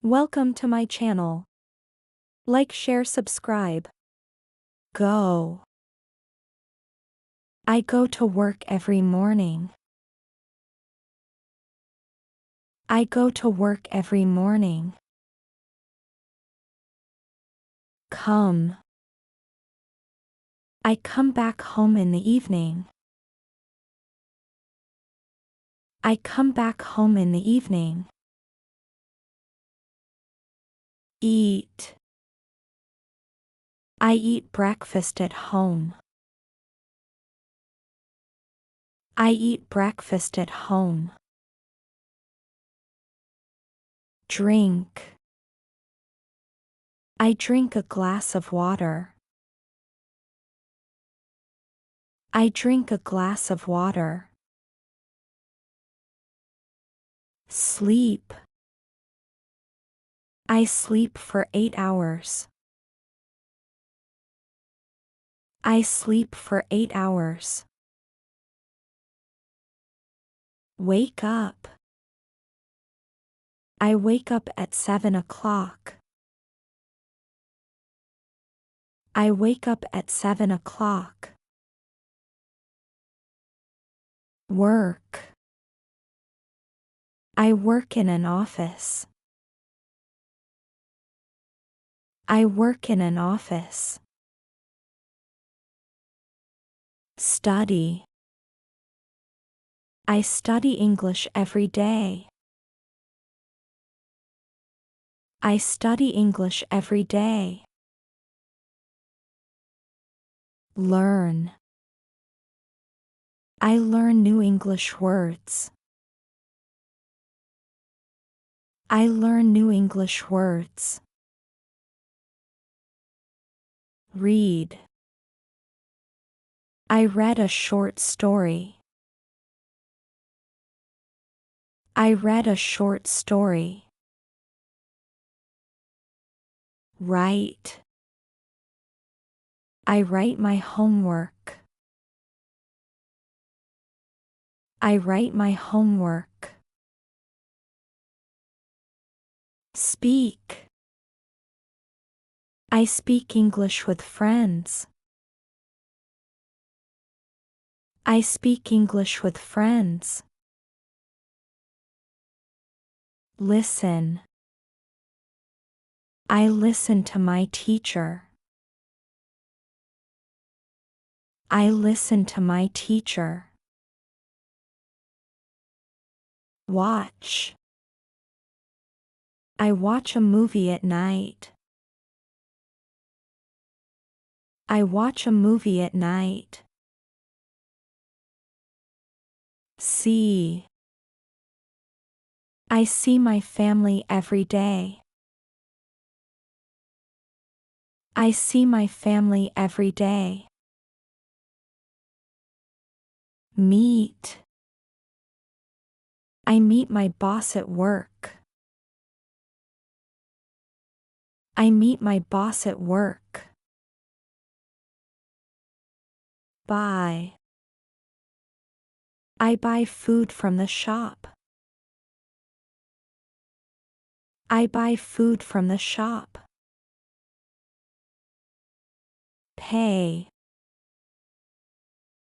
Welcome to my channel. Like, share, subscribe. Go. I go to work every morning. I go to work every morning. Come. I come back home in the evening. I come back home in the evening. Eat. I eat breakfast at home. I eat breakfast at home. Drink. I drink a glass of water. I drink a glass of water. Sleep. I sleep for 8 hours. I sleep for 8 hours. Wake up. I wake up at 7 o'clock. I wake up at 7 o'clock. Work. I work in an office. I work in an office. Study. I study English every day. I study English every day. Learn. I learn new English words. I learn new English words. Read. I read a short story. I read a short story. Write. I write my homework. I write my homework. Speak. I speak English with friends. I speak English with friends. Listen. I listen to my teacher. I listen to my teacher. Watch. I watch a movie at night. I watch a movie at night. See. I see my family every day. I see my family every day. Meet. I meet my boss at work. I meet my boss at work. Buy. I buy food from the shop. I buy food from the shop. Pay.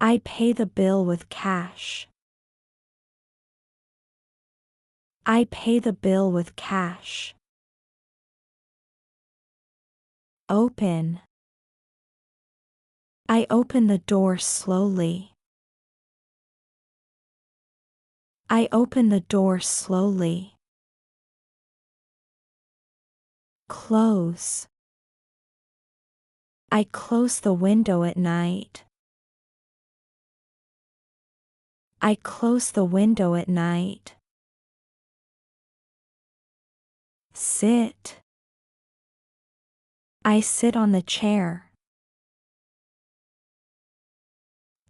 I pay the bill with cash. I pay the bill with cash. Open. I open the door slowly. I open the door slowly. Close. I close the window at night. I close the window at night. Sit. I sit on the chair.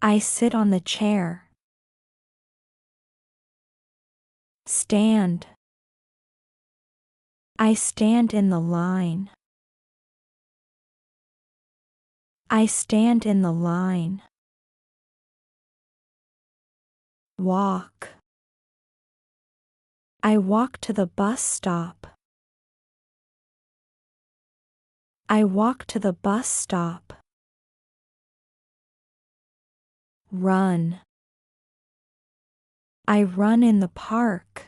I sit on the chair. Stand. I stand in the line. I stand in the line. Walk. I walk to the bus stop. I walk to the bus stop. Run. I run in the park.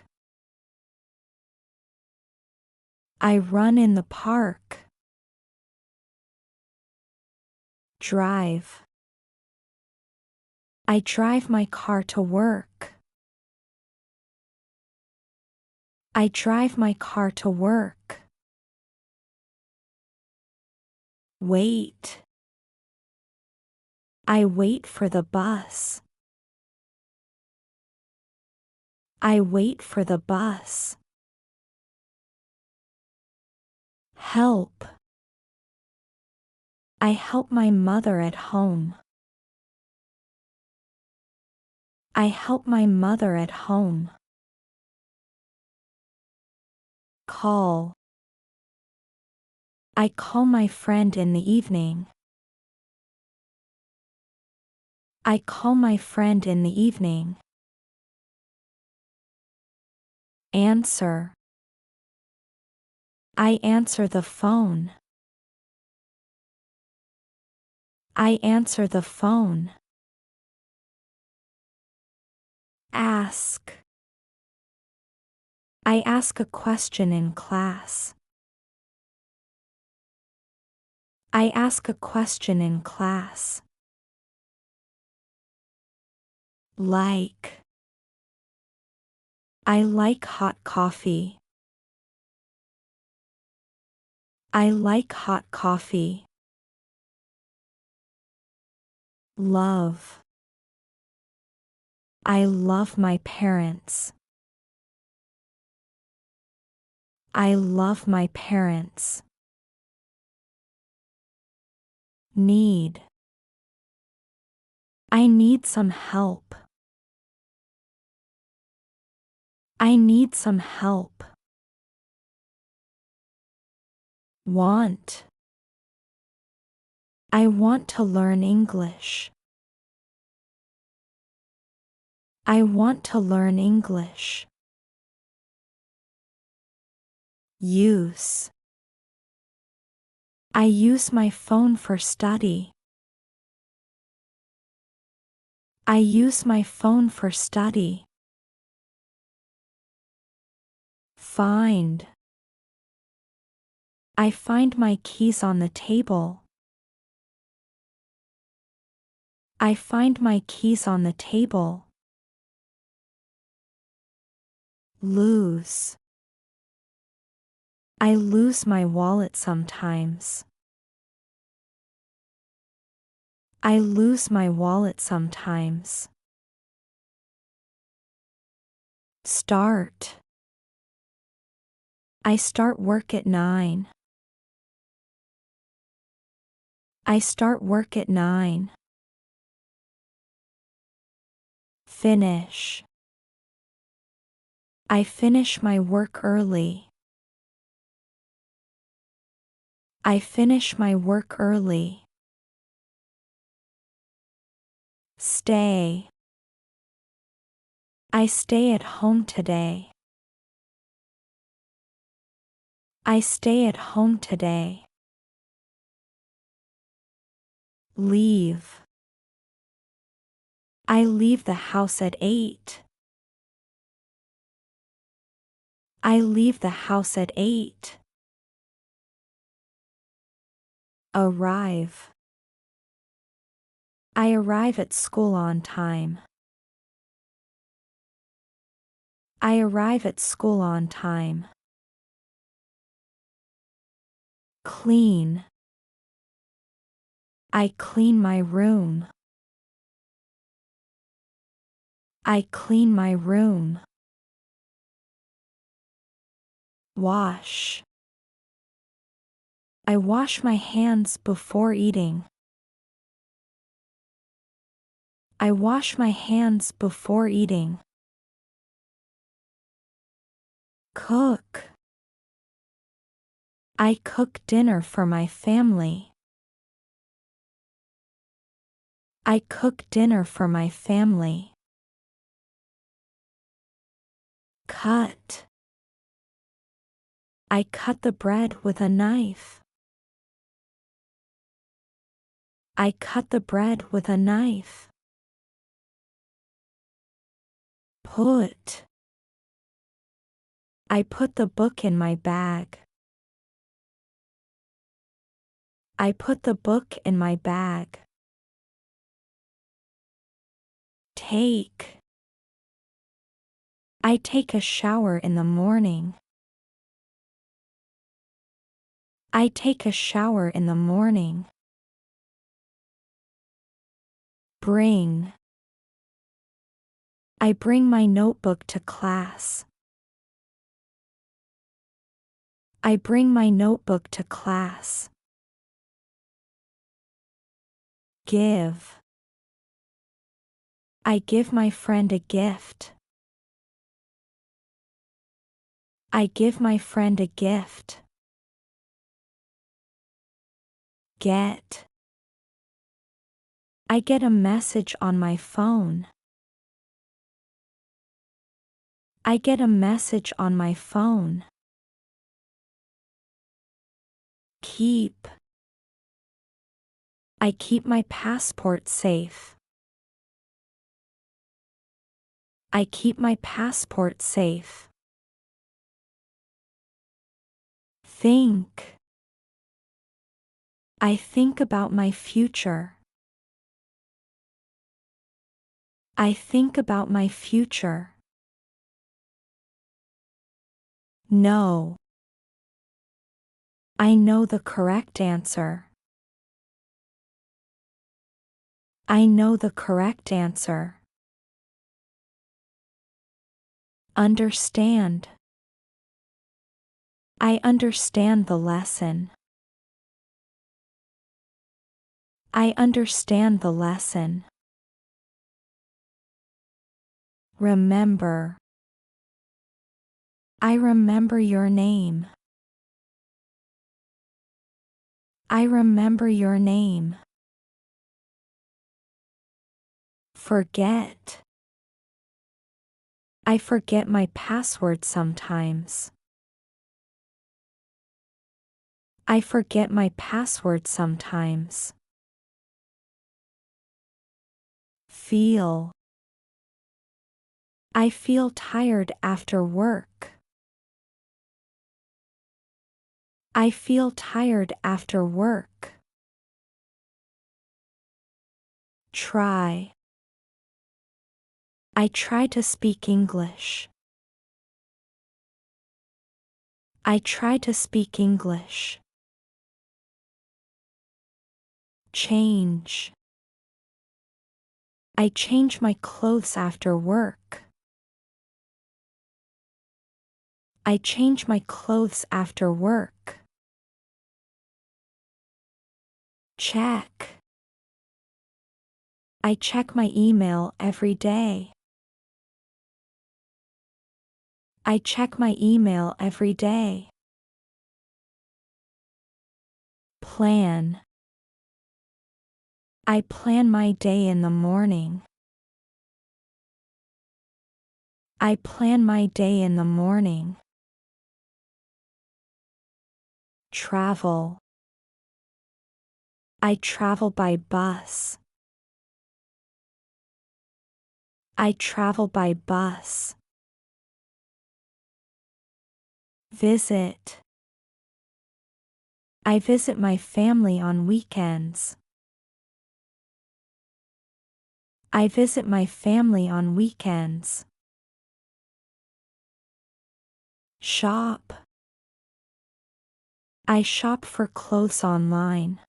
I run in the park. Drive. I drive my car to work. I drive my car to work. Wait. I wait for the bus. I wait for the bus. Help. I help my mother at home. I help my mother at home. Call. I call my friend in the evening. I call my friend in the evening. Answer. I answer the phone. I answer the phone. Ask. I ask a question in class. I ask a question in class. Like. I like hot coffee. I like hot coffee. Love. I love my parents. I love my parents. Need. I need some help. I need some help. Want. I want to learn English. I want to learn English. Use. I use my phone for study. I use my phone for study. Find. I find my keys on the table. I find my keys on the table. Lose. I lose my wallet sometimes. I lose my wallet sometimes. Start. I start work at 9. I start work at 9. Finish. I finish my work early. I finish my work early. Stay. I stay at home today. I stay at home today. Leave. I leave the house at 8. I leave the house at 8. Arrive. I arrive at school on time. I arrive at school on time. Clean. I clean my room. I clean my room. Wash. I wash my hands before eating. I wash my hands before eating. Cook. I cook dinner for my family. I cook dinner for my family. Cut. I cut the bread with a knife. I cut the bread with a knife. Put. I put the book in my bag. I put the book in my bag. Take. I take a shower in the morning. I take a shower in the morning. Bring. I bring my notebook to class. I bring my notebook to class. Give. I give my friend a gift. I give my friend a gift. Get. I get a message on my phone. I get a message on my phone. Keep. I keep my passport safe. I keep my passport safe. Think. I think about my future. I think about my future. Know. I know the correct answer. I know the correct answer. Understand. I understand the lesson. I understand the lesson. Remember. I remember your name. I remember your name. Forget. I forget my password sometimes. I forget my password sometimes. Feel. I feel tired after work. I feel tired after work. Try. I try to speak English. I try to speak English. Change. I change my clothes after work. I change my clothes after work. Check. I check my email every day. I check my email every day. Plan. I plan my day in the morning. I plan my day in the morning. Travel. I travel by bus. I travel by bus. Visit. I visit my family on weekends. I visit my family on weekends. Shop. I shop for clothes online.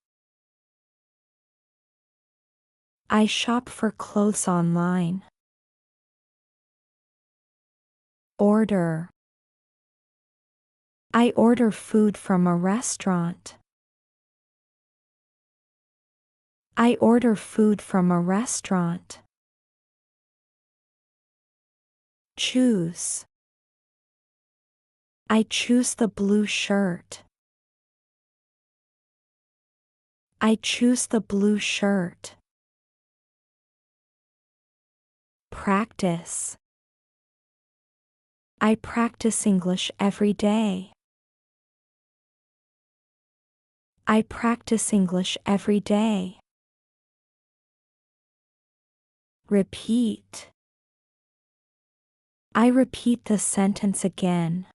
I shop for clothes online. Order. I order food from a restaurant. I order food from a restaurant. Choose. I choose the blue shirt. I choose the blue shirt. Practice. I practice English every day. I practice English every day. Repeat. I repeat the sentence again.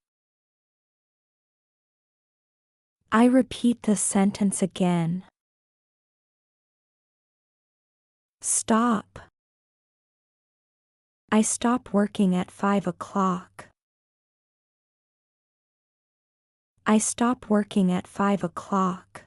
I repeat the sentence again. Stop. I stop working at 5 o'clock. I stop working at 5 o'clock.